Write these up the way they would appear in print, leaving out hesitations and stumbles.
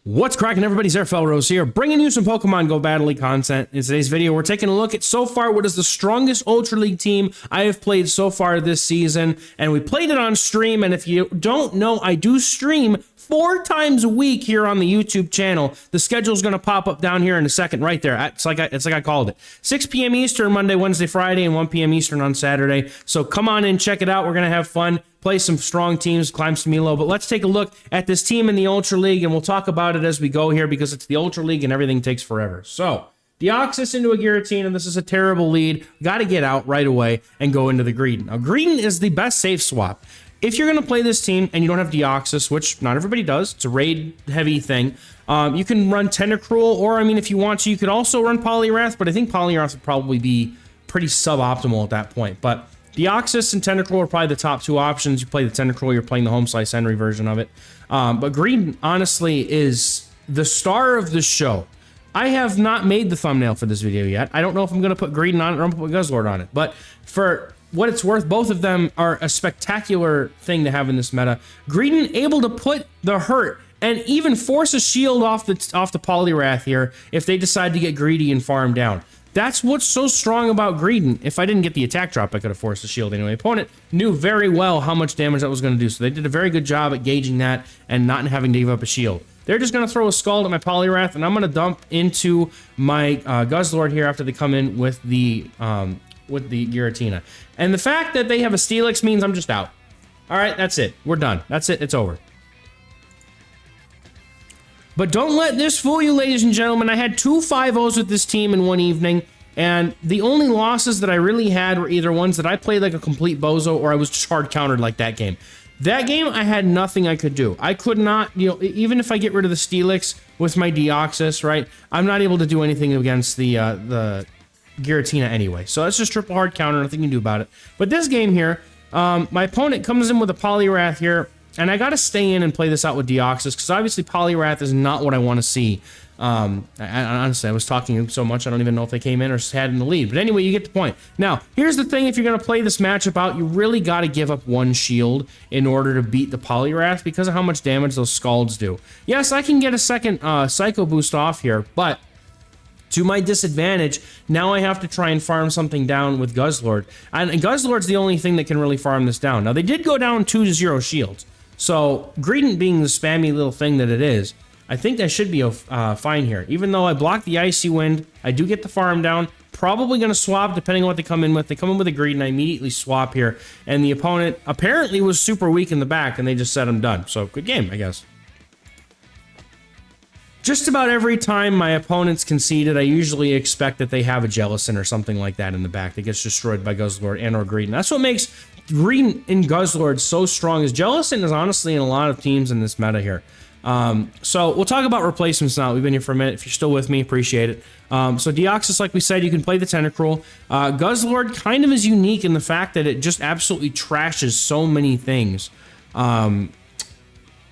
What's cracking, everybody? XehrFelrose here, bringing you some Pokemon Go Battle League content. In today's video, we're taking a look at so far what is the strongest Ultra League team I have played so far this season, and we played it on stream. And if you don't know, I do stream 4 times a week here on the YouTube channel. The schedule's going to pop up down here in a second, right there. It's like I called it. 6 p.m. Eastern, Monday, Wednesday, Friday, and 1 p.m. Eastern on Saturday. So come on in, check it out. We're going to have fun, play some strong teams, climb some elo. But let's take a look at this team in the Ultra League, and we'll talk about it as we go here because it's the Ultra League and everything takes forever. So, Deoxys into a Giratina. This is a terrible lead. Got to get out right away and go into the Greedent. Now, Greedent is the best safe swap. If you're going to play this team and you don't have Deoxys, which not everybody does, it's a raid-heavy thing, you can run Tentacruel, or, I mean, if you want to, you could also run Poliwrath, but I think Poliwrath would probably be pretty suboptimal at that point. But Deoxys and Tentacruel are probably the top 2 options. You play the Tentacruel, you're playing the Home Slice Henry version of it. But Greedent, honestly, is the star of the show. I have not made the thumbnail for this video yet. I don't know if I'm going to put Greedent on it or I'm going to put Guzzlord on it. But for what it's worth, both of them are a spectacular thing to have in this meta. Greedent able to put the hurt and even force a shield off the Poliwrath here if they decide to get greedy and farm down. That's what's so strong about Greedent. If I didn't get the attack drop, I could have forced the shield anyway. Opponent knew very well how much damage that was going to do, so they did a very good job at gauging that and not having to give up a shield. They're just going to throw a Scald at my Poliwrath, and I'm going to dump into my Guzzlord here after they come in with the Giratina. And the fact that they have a Steelix means I'm just out. All right, that's it. We're done. That's it. It's over. But don't let this fool you, ladies and gentlemen. I had 2 5-0s with this team in one evening, and the only losses that I really had were either ones that I played like a complete bozo or I was just hard countered like that game. That game, I had nothing I could do. I could not, even if I get rid of the Steelix with my Deoxys, right, I'm not able to do anything against the Giratina anyway. So that's just triple hard counter, nothing you can do about it. But this game here, my opponent comes in with a Poliwrath here, and I got to stay in and play this out with Deoxys, because obviously Poliwrath is not what I want to see. Honestly, I was talking so much, I don't even know if they came in or had in the lead. But anyway, you get the point. Now, here's the thing. If you're going to play this matchup out, you really got to give up 1 shield in order to beat the Poliwrath because of how much damage those Scalds do. Yes, I can get a second Psycho Boost off here, but to my disadvantage, now I have to try and farm something down with Guzzlord. And Guzzlord's the only thing that can really farm this down. Now, they did go down 2-0 shields. So, Greedent being the spammy little thing that it is, I think I should be fine here. Even though I blocked the Icy Wind, I do get the farm down. Probably going to swap depending on what they come in with. They come in with a Greedent, I immediately swap here. And the opponent apparently was super weak in the back, and they just said I'm done. So, good game, I guess. Just about every time my opponent's conceded, I usually expect that they have a Jellicent or something like that in the back that gets destroyed by Guzzlord and or Greedent. That's what makes Greedent and Guzzlord so strong. Is Jellicent is honestly in a lot of teams in this meta here. So we'll talk about replacements now. We've been here for a minute. If you're still with me, appreciate it. So Deoxys, like we said, you can play the Tentacruel. Guzzlord kind of is unique in the fact that it just absolutely trashes so many things.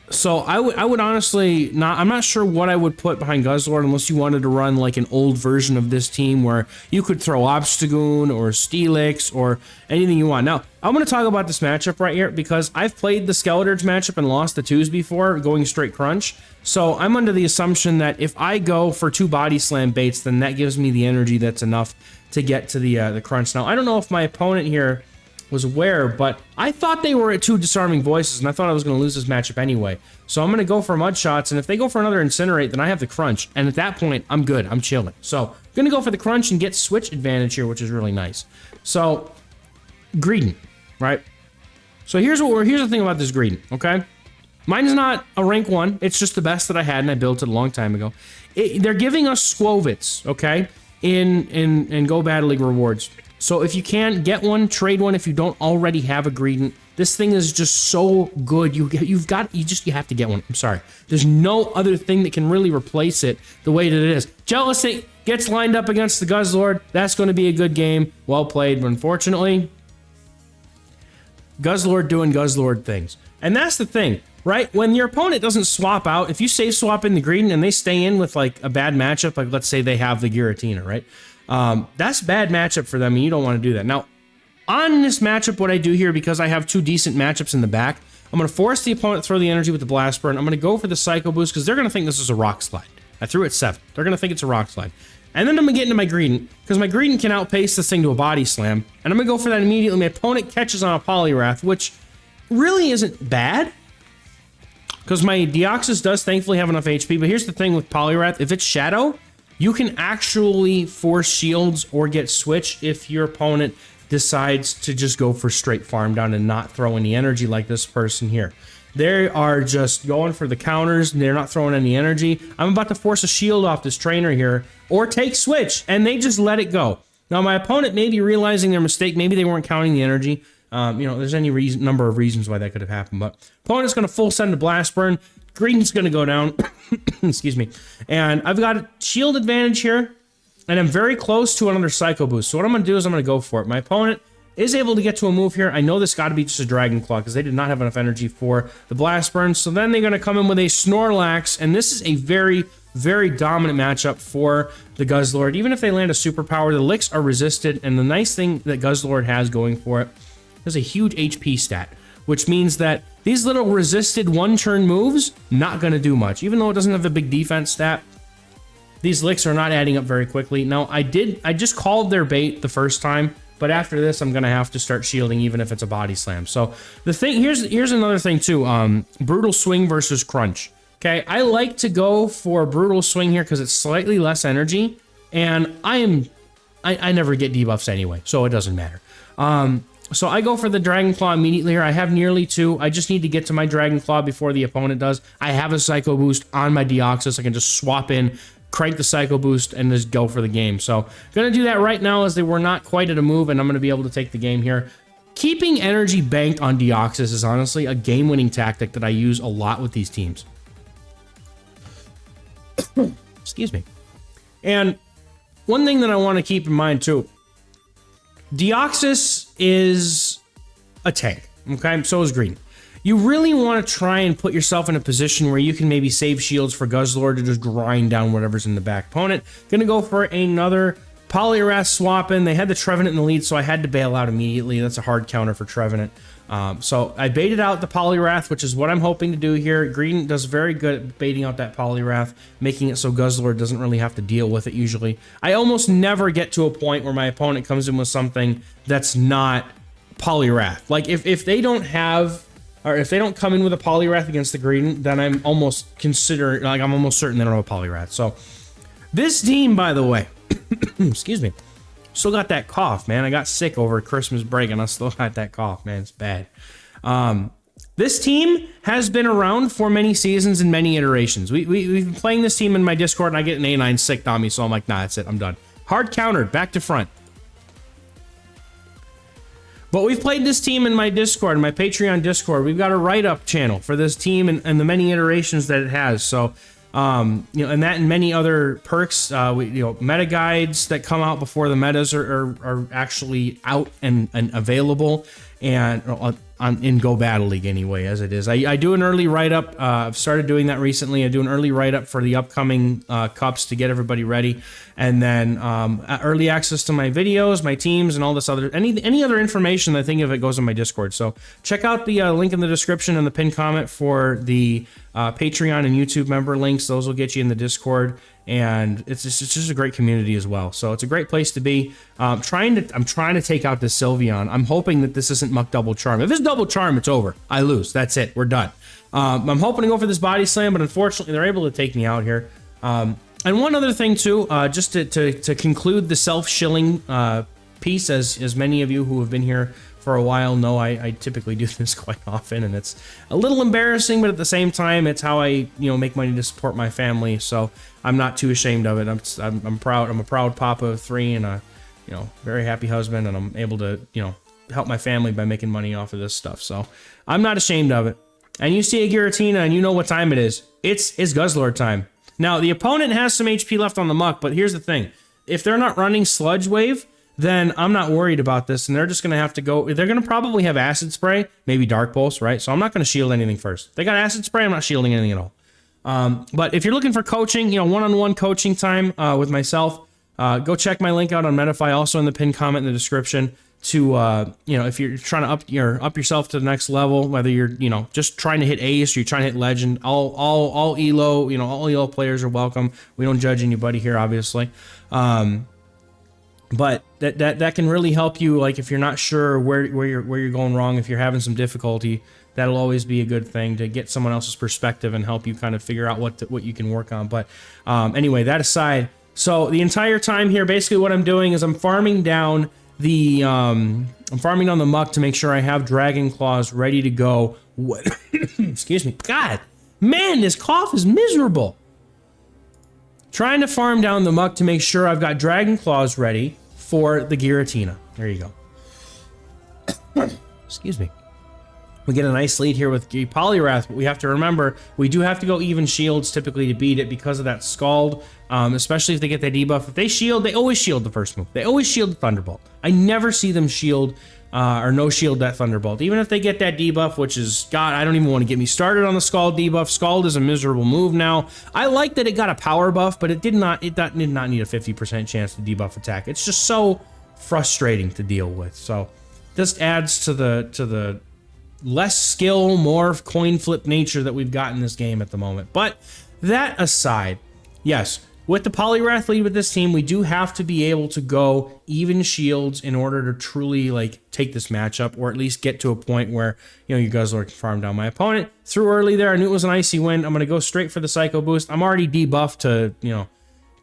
So I would honestly not, I'm not sure what I would put behind Guzzlord unless you wanted to run like an old version of this team where you could throw Obstagoon or Steelix or anything you want. Now, I'm going to talk about this matchup right here because I've played the Skeletor's matchup and lost the 2s before, going straight crunch. So I'm under the assumption that if I go for 2 body slam baits, then that gives me the energy that's enough to get to the crunch. Now, I don't know if my opponent here was aware, but I thought they were at 2 disarming voices, and I thought I was going to lose this matchup anyway. So I'm going to go for mud shots, and if they go for another incinerate, then I have the crunch, and at that point, I'm good. I'm chilling. So I'm going to go for the crunch and get switch advantage here, which is really nice. So Greedent, right? So here's the thing about this Greedent, okay? Mine is not a rank 1. It's just the best that I had, and I built it a long time ago. They're giving us Squovits, okay, in Go Battle League rewards. So if you can, get one, trade one if you don't already have a Greedent. This thing is just so good. You have to get one. I'm sorry. There's no other thing that can really replace it the way that it is. Jellicent gets lined up against the Guzzlord. That's going to be a good game. Well played, but unfortunately, Guzzlord doing Guzzlord things. And that's the thing, right? When your opponent doesn't swap out, if you safe swap in the Greedent and they stay in with like a bad matchup, like let's say they have the Giratina, right? That's a bad matchup for them, and you don't want to do that. Now, on this matchup, what I do here, because I have 2 decent matchups in the back, I'm going to force the opponent to throw the energy with the Blast Burn. I'm going to go for the Psycho Boost because they're going to think this is a Rock Slide. I threw it 7. They're going to think it's a Rock Slide. And then I'm going to get into my Greedent because my Greedent can outpace this thing to a Body Slam. And I'm going to go for that immediately. My opponent catches on a Poliwrath, which really isn't bad because my Deoxys does thankfully have enough HP. But here's the thing with Poliwrath. If it's Shadow, you can actually force shields or get switch if your opponent decides to just go for straight farm down and not throw any energy like this person here. They are just going for the counters, and they're not throwing any energy. I'm about to force a shield off this trainer here, or take switch, and they just let it go. Now, my opponent may be realizing their mistake. Maybe they weren't counting the energy. There's any number of reasons why that could have happened, but opponent's going to full send a Blast Burn. Green's going to go down. Excuse me. And I've got a shield advantage here, and I'm very close to another Psycho Boost. So what I'm going to do is I'm going to go for it. My opponent is able to get to a move here. I know this got to be just a Dragon Claw because they did not have enough energy for the Blast Burn. So then they're going to come in with a Snorlax, and this is a very, very dominant matchup for the Guzzlord. Even if they land a superpower, the licks are resisted, and the nice thing that Guzzlord has going for it is a huge HP stat, which means that these little resisted one-turn moves, not going to do much. Even though it doesn't have a big defense stat, these licks are not adding up very quickly. Now, I just called their bait the first time, but after this, I'm going to have to start shielding even if it's a Body Slam. So the thing, here's another thing too, Brutal Swing versus Crunch. Okay, I like to go for Brutal Swing here because it's slightly less energy, and I never get debuffs anyway, so it doesn't matter. So I go for the Dragon Claw immediately here. I have nearly 2. I just need to get to my Dragon Claw before the opponent does. I have a Psycho Boost on my Deoxys. I can just swap in, crank the Psycho Boost, and just go for the game. So going to do that right now as they were not quite at a move, and I'm going to be able to take the game here. Keeping energy banked on Deoxys is honestly a game-winning tactic that I use a lot with these teams. Excuse me. And one thing that I want to keep in mind too, Deoxys is a tank, okay? So is Green. You really want to try and put yourself in a position where you can maybe save shields for Guzzlord to just grind down whatever's in the back. Opponent gonna go for another Poliwrath swap in. They had the Trevenant in the lead, so I had to bail out immediately. That's a hard counter for Trevenant. So I baited out the Poliwrath, which is what I'm hoping to do here. Green does very good at baiting out that Poliwrath, making it so Guzzlord doesn't really have to deal with it usually. I almost never get to a point where my opponent comes in with something that's not Poliwrath. Like if they don't have, or if they don't come in with a Poliwrath against the Green, then I'm almost I'm almost certain they don't have a Poliwrath. So this team, by the way, excuse me, still got that cough, man. I got sick over Christmas break, and I still got that cough, man. It's bad. This team has been around for many seasons and many iterations. We've been playing this team in my Discord, and I get an A9 sick on me, so I'm like, nah, that's it. I'm done. Hard countered, back to front. But we've played this team in my Discord, my Patreon Discord. We've got a write-up channel for this team and the many iterations that it has. So, and that and many other perks, meta guides that come out before the metas are actually out and available, and in Go Battle League anyway, as it is. I do an early write-up. I've started doing that recently. I do an early write-up for the upcoming cups to get everybody ready, and then early access to my videos, my teams, and all this other any other information that I think of it goes in my Discord. So check out the link in the description and the pinned comment for the Patreon and YouTube member links. Those will get you in the Discord, and it's just a great community as well. So it's a great place to be. I'm trying to take out this Sylveon. I'm hoping that this isn't Muck Double Charm. If it's Double Charm, it's over. I lose. That's it. We're done. I'm hoping to go for this Body Slam, but unfortunately, they're able to take me out here. And one other thing too, just to conclude the self-shilling piece, as many of you who have been here for a while know, I typically do this quite often, and it's a little embarrassing, but at the same time, it's how I make money to support my family. So I'm not too ashamed of it. I'm proud. I'm a proud papa of 3 and a very happy husband, and I'm able to help my family by making money off of this stuff. So I'm not ashamed of it. And you see a Giratina, and you know what time it is. It's Guzzlord time. Now the opponent has some HP left on the Muck, but here's the thing: if they're not running Sludge Wave, then I'm not worried about this, and they're just going to have to go. They're going to probably have Acid Spray, maybe Dark Pulse, right? So I'm not going to shield anything first. If they got Acid Spray, I'm not shielding anything at all. But if you're looking for coaching, one-on-one coaching time with myself, go check my link out on Metafy, also in the pinned comment in the description. you know, if you're trying to up yourself to the next level, whether you're, you know, just trying to hit ace or you're trying to hit legend, all elo, you know, all elo players are welcome. We don't judge anybody here, obviously. But that can really help you, like if you're not sure where you're going wrong, if you're having some difficulty, that'll always be a good thing to get someone else's perspective and help you kind of figure out what you can work on. But anyway, that aside, so the entire time here, basically what I'm doing is I'm farming down the muck to make sure I have Dragon Claws ready to go. Excuse me. God, man, this cough is miserable. Trying to farm down the muck to make sure I've got Dragon Claws ready for the Giratina. There you go. Excuse me. We get a nice lead here with Poliwrath, but we have to remember, we do have to go even shields typically to beat it because of that Scald, especially if they get that debuff. If they shield, they always shield the first move. They always shield the Thunderbolt. I never see them shield or no shield that Thunderbolt. Even if they get that debuff, which is, God, I don't even want to get me started on the Scald debuff. Scald is a miserable move now. I like that it got a power buff, but it did not need a 50% chance to debuff attack. It's just so frustrating to deal with. So this adds to the less skill, more coin flip nature that we've got in this game at the moment. But that aside, yes, with the Poliwrath lead with this team, we do have to be able to go even shields in order to truly like take this matchup, or at least get to a point where, you know, you Guzzlord can farm down my opponent. Threw early there, I knew it was an icy win. I'm going to go straight for the Psycho Boost. I'm already debuffed to, you know,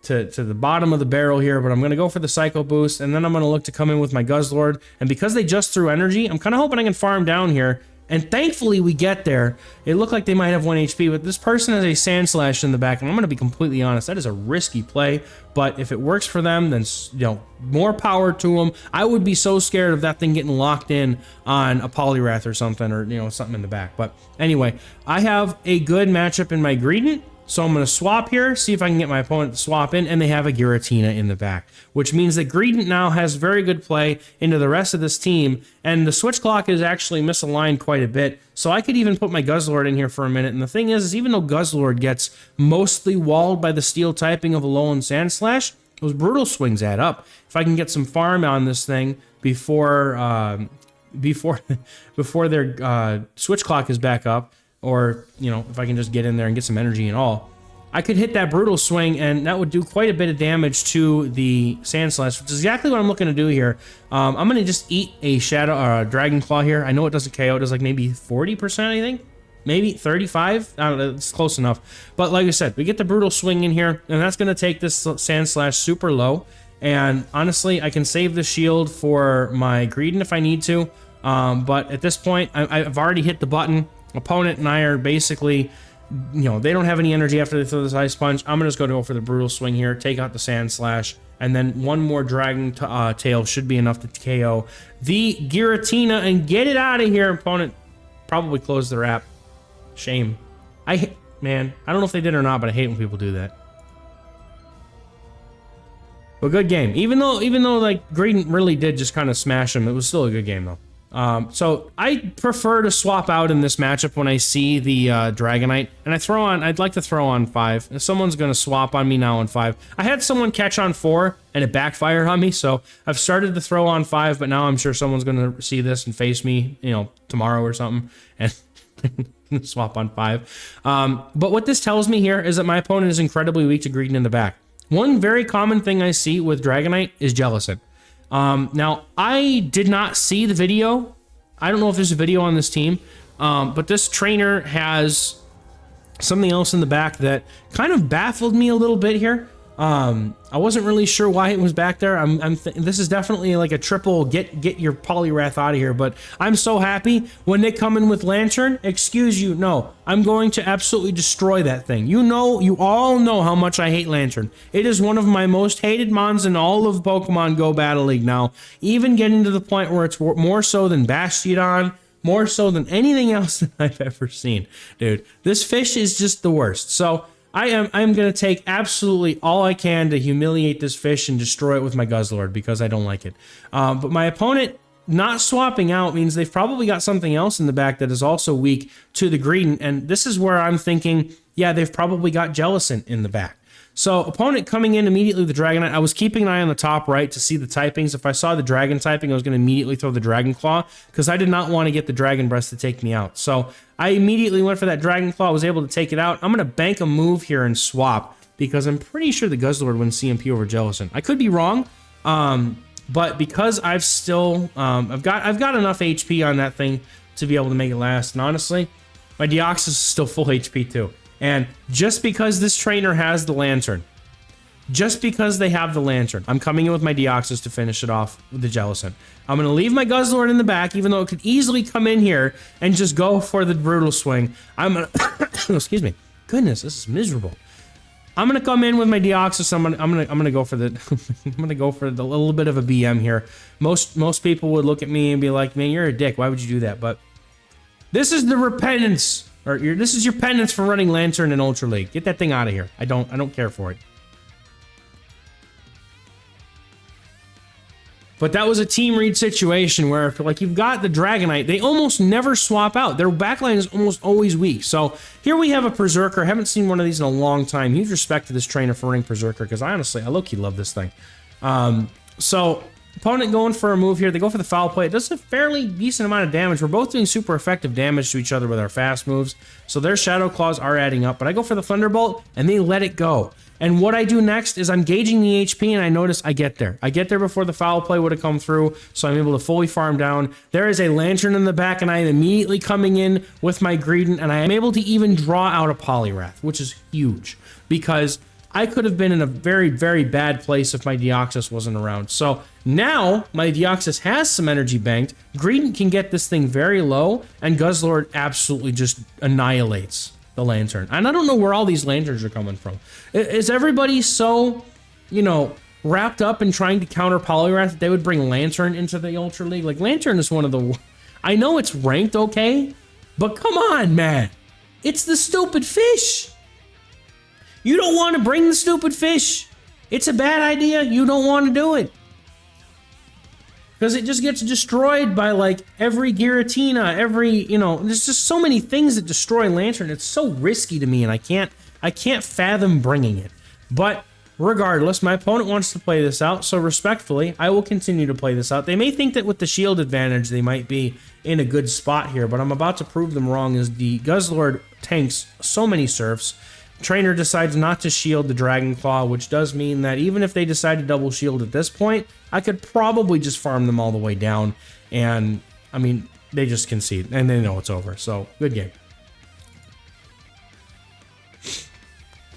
to the bottom of the barrel here, but I'm going to go for the Psycho Boost, and then I'm going to look to come in with my Guzzlord. And because they just threw energy, I'm kind of hoping I can farm down here. And thankfully we get there. It looked like they might have 1 HP, but this person has a Sand Slash in the back, and I'm going to be completely honest, that is a risky play, but if it works for them, then, you know, more power to them. I would be so scared of that thing getting locked in on a Poliwrath or something, or, you know, something in the back. But anyway, I have a good matchup in my Greedent, so I'm going to swap here, see if I can get my opponent to swap in, and they have a Giratina in the back, which means that Greedent now has very good play into the rest of this team, and the switch clock is actually misaligned quite a bit, so I could even put my Guzzlord in here for a minute. And the thing is even though Guzzlord gets mostly walled by the steel typing of Alolan Sand Slash, those brutal swings add up. If I can get some farm on this thing before their switch clock is back up, or, you know, if I can just get in there and get some energy and all, I could hit that brutal swing, and that would do quite a bit of damage to the Sand Slash, which is exactly what I'm looking to do here. I'm going to just eat a Shadow or a Dragon Claw here. I know it doesn't KO. It does like maybe 40%, I think. Maybe 35. I don't know. It's close enough. But like I said, we get the brutal swing in here, and that's going to take this Sand Slash super low. And honestly, I can save the shield for my Greedent if I need to. But at this point, I've already hit the button. Opponent and I are basically, you know, they don't have any energy after they throw this Ice Punch. I'm just going to go for the brutal swing here, take out the Sand Slash, and then one more Dragon Tail should be enough to KO the Giratina and get it out of here. Opponent probably closed their app. Shame. Man, I don't know if they did or not, but I hate when people do that. But good game. Even though like Greedent really did just kind of smash him, it was still a good game though. So I prefer to swap out in this matchup when I see the Dragonite, and I'd like to throw on 5. If someone's going to swap on me now on 5. I had someone catch on 4 and it backfired on me, so I've started to throw on 5, but now I'm sure someone's going to see this and face me, you know, tomorrow or something, and swap on 5. But what this tells me here is that my opponent is incredibly weak to Greedent in the back. One very common thing I see with Dragonite is Jellicent. Now, I did not see the video. I don't know if there's a video on this team, but this trainer has something else in the back that kind of baffled me a little bit here. I wasn't really sure why it was back there. This is definitely like a triple get your Poliwrath out of here, but I'm so happy when they come in with Lanturn. Excuse you, no, I'm going to absolutely destroy that thing. You all know how much I hate Lanturn. It is one of my most hated mons in all of Pokemon Go Battle League now, even getting to the point where it's more so than Bastiodon, more so than anything else that I've ever seen. Dude, this fish is just the worst. So I'm going to take absolutely all I can to humiliate this fish and destroy it with my Guzzlord because I don't like it. But my opponent not swapping out means they've probably got something else in the back that is also weak to the Greedent. And this is where I'm thinking, yeah, they've probably got Jellicent in the back. So opponent coming in immediately with the Dragonite. I was keeping an eye on the top right to see the typings. If I saw the Dragon typing, I was going to immediately throw the Dragon Claw because I did not want to get the Dragon Breath to take me out. So I immediately went for that Dragon Claw. I was able to take it out. I'm going to bank a move here and swap because I'm pretty sure the Guzzlord wins CMP over Jellicent. I could be wrong, but because I've still I've got enough HP on that thing to be able to make it last. And honestly, my Deoxys is still full HP too. And just because this trainer has the Lanturn, just because they have the Lanturn, I'm coming in with my Deoxys to finish it off with the Jellicent. I'm going to leave my Guzzlord in the back, even though it could easily come in here and just go for the Brutal Swing. I'm going to... excuse me. Goodness, this is miserable. I'm going to come in with my Deoxys. I'm going to go for the... I'm going to go for the little bit of a BM here. Most people would look at me and be like, man, you're a dick. Why would you do that? But this is the repentance... this is your penance for running Lanturn in Ultra League. Get that thing out of here. I don't care for it. But that was a team read situation where, like, you've got the Dragonite. They almost never swap out. Their backline is almost always weak. So here we have a Berserker. I haven't seen one of these in a long time. Huge respect to this trainer for running Berserker because I low-key love this thing. So opponent going for a move here. They go for the foul play. It does a fairly decent amount of damage. We're both doing super effective damage to each other with our fast moves. So their Shadow Claws are adding up. But I go for the Thunderbolt, and they let it go. And what I do next is I'm gauging the HP, and I notice I get there. I get there before the foul play would have come through, so I'm able to fully farm down. There is a Lanturn in the back, and I am immediately coming in with my Greedent, and I am able to even draw out a Poliwrath, which is huge, because I could have been in a very, very bad place if my Deoxys wasn't around. So now my Deoxys has some energy banked. Greedent can get this thing very low, and Guzzlord absolutely just annihilates the Lanturn. And I don't know where all these Lanturns are coming from. Is everybody so, you know, wrapped up in trying to counter Poliwrath that they would bring Lanturn into the Ultra League? Like, Lanturn is one of the... I know it's ranked okay, but come on, man. It's the stupid fish. You don't want to bring the stupid fish. It's a bad idea. You don't want to do it. Because it just gets destroyed by, like, every Giratina, every, you know, there's just so many things that destroy Lanturn. It's so risky to me, and I can't fathom bringing it. But regardless, my opponent wants to play this out, so respectfully, I will continue to play this out. They may think that with the shield advantage, they might be in a good spot here, but I'm about to prove them wrong as the Guzzlord tanks so many Surfs. Trainer decides not to shield the Dragon Claw, which does mean that even if they decide to double shield at this point, I could probably just farm them all the way down. And, I mean, they just concede, and they know it's over. So, good game.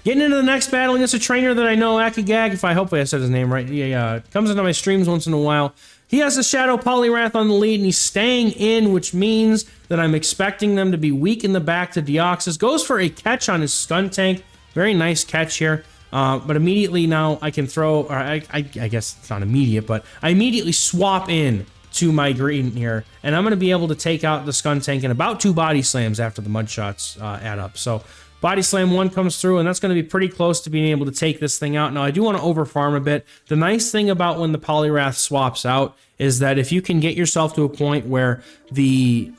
Getting into the next battle against a trainer that I know, Akigag, hopefully I said his name right. He comes into my streams once in a while. He has a Shadow Poliwrath on the lead, and he's staying in, which means that I'm expecting them to be weak in the back to Deoxys. Goes for a catch on his Stun Tank. Very nice catch here. But immediately now I can throw, or I guess it's not immediate, but I immediately swap in to my Greedent here, and I'm going to be able to take out the Stun Tank in about 2 Body Slams after the Mud Shots add up. So Body Slam 1 comes through, and that's going to be pretty close to being able to take this thing out. Now, I do want to overfarm a bit. The nice thing about when the Poliwrath swaps out is that if you can get yourself to a point where the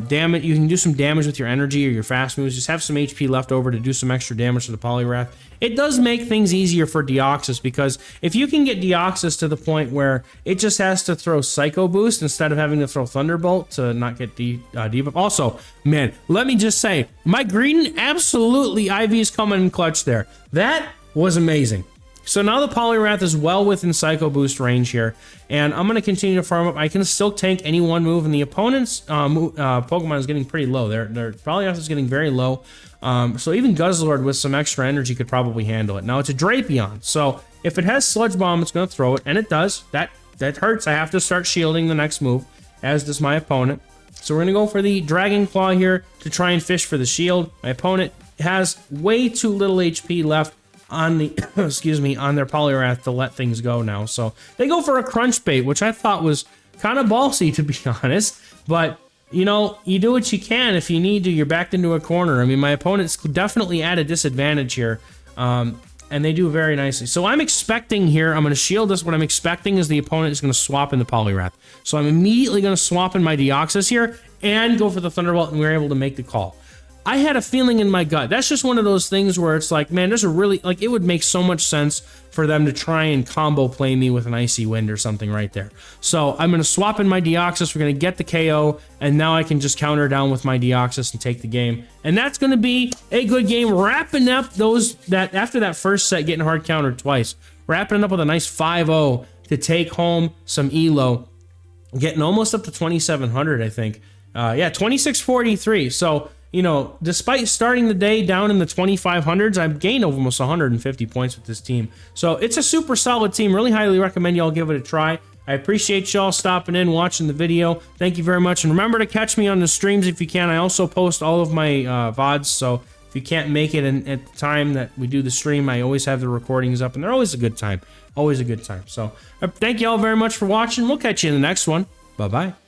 damage, you can do some damage with your energy or your fast moves, just have some HP left over to do some extra damage to the Poliwrath. It does make things easier for Deoxys, because if you can get Deoxys to the point where it just has to throw Psycho Boost instead of having to throw Thunderbolt to not get debuff. Also, man, let me just say, my Greedent absolutely IV's coming in clutch there. That was amazing. So now the Poliwrath is well within Psycho Boost range here, and I'm going to continue to farm up. I can still tank any one move, and the opponent's Pokemon is getting pretty low. Their Poliwrath is getting very low, so even Guzzlord with some extra energy could probably handle it. Now it's a Drapion, so if it has Sludge Bomb, it's going to throw it, and it does. That hurts. I have to start shielding the next move, as does my opponent. So we're going to go for the Dragon Claw here to try and fish for the shield. My opponent has way too little HP left on the excuse me, on their Poliwrath to let things go now. So they go for a Crunch Bait, which I thought was kind of ballsy, to be honest, but you know, you do what you can. If you need to, you're backed into a corner. I mean, my opponent's definitely at a disadvantage here, and they do very nicely. So I'm expecting here, I'm going to shield this. What I'm expecting is the opponent is going to swap in the Poliwrath. So I'm immediately going to swap in my Deoxys here and go for the Thunderbolt, and we're able to make the call. I had a feeling in my gut. That's just one of those things where it's like, man, there's a really, like, it would make so much sense for them to try and combo play me with an Icy Wind or something right there. So I'm going to swap in my Deoxys. We're going to get the KO, and now I can just counter down with my Deoxys and take the game. And that's going to be a good game, wrapping up after that first set getting hard countered twice, wrapping it up with a nice 5-0 to take home some elo, getting almost up to 2,700, I think. Yeah, 2643. So, you know, despite starting the day down in the 2,500s, I've gained almost 150 points with this team. So it's a super solid team. Really highly recommend y'all give it a try. I appreciate y'all stopping in, watching the video. Thank you very much. And remember to catch me on the streams if you can. I also post all of my VODs, so if you can't make it at the time that we do the stream, I always have the recordings up, and they're always a good time. Always a good time. So thank you all very much for watching. We'll catch you in the next one. Bye-bye.